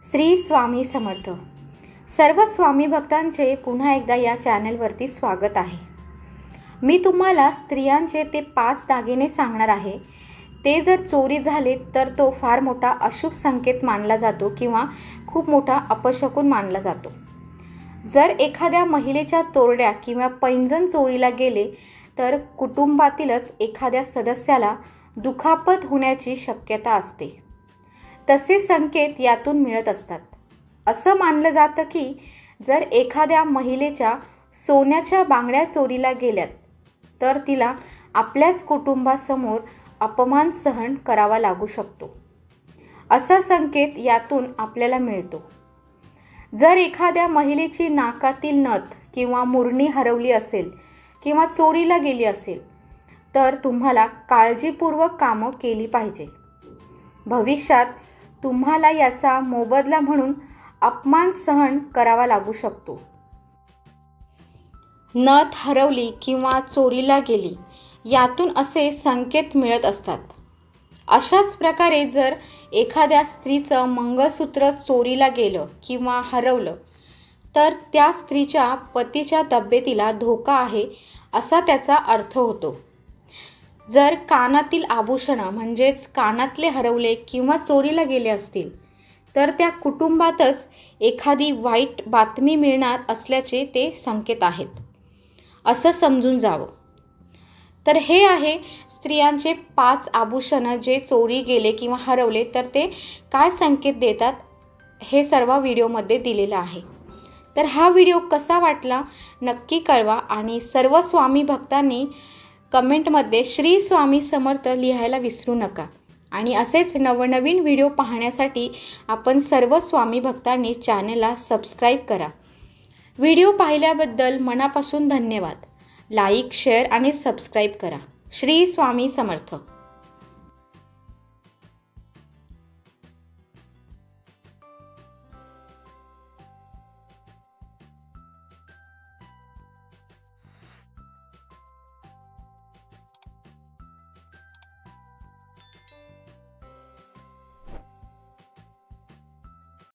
श्री स्वामी समर्थ। सर्व स्वामी भक्तांचे पुन्हा एकदा या चॅनलवरती स्वागत आहे। मी तुम्हाला स्त्रियांचे ते 5 दागिने सांगणार आहे। ते जर चोरी झाले तर तो फार मोठा अशुभ संकेत मानला जातो किंवा खूप मोठा अपशकुन मानला जातो। जर एखाद्या महिलेच्या तोरड्या किंवा पैंजण चोरीला गेले तर कुटुंबातीलच एखाद्या सदस्याला दुखापत होण्याची शक्यता असते। तसे संकेत यातून मिळत असतात। असं मानलं जातं की जर एखाद्या महिलेच्या सोन्याच्या बांगड्या चोरीला गेल्यात तर तिला आपल्याच कुटुंबासमोर अपमान सहन करावा लागू शकतो, असा संकेत यातून आपल्याला मिळतो। जर एखाद्या महिलेची नाकातील नथ किंवा मुरणी हरवली असेल किंवा चोरीला गेली असेल तर तुम्हाला काळजीपूर्वक कामं केली पाहिजे। भविष्यात तुम्हाला याचा मोबदला म्हणून अपमान सहन करावा लागू शकतो। नथ हरवली किंवा चोरीला गेली यातून असे संकेत मिळत असतात। अशाच प्रकारे जर एखाद्या स्त्रीचं मंगळसूत्र चोरीला गेलं किंवा हरवलं तर त्या स्त्रीच्या पतीच्या तब्येतीला धोका आहे असा त्याचा अर्थ होतो। जर कानातील आभूषणं म्हणजेच कानातले हरवले किंवा चोरीला गेले असतील तर त्या कुटुंबातच एखादी वाईट बातमी मिळणार असल्याचे ते संकेत आहेत, असं समजून जावं। तर हे आहे स्त्रियांचे 5 आभूषणं जे चोरी गेले किंवा हरवले तर ते काय संकेत देतात, हे सर्व व्हिडिओमध्ये दिलेलं आहे। तर हा व्हिडिओ कसा वाटला नक्की कळवा आणि सर्व स्वामी भक्तांनी कमेंटमध्ये श्री स्वामी समर्थ लिहायला विसरू नका। आणि असेच नवनवीन व्हिडिओ पाहण्यासाठी आपण सर्व स्वामी भक्तांनी चॅनलला सबस्क्राईब करा। व्हिडिओ पाहिल्याबद्दल मनापासून धन्यवाद। लाईक, शेअर आणि सबस्क्राईब करा। श्री स्वामी समर्थ।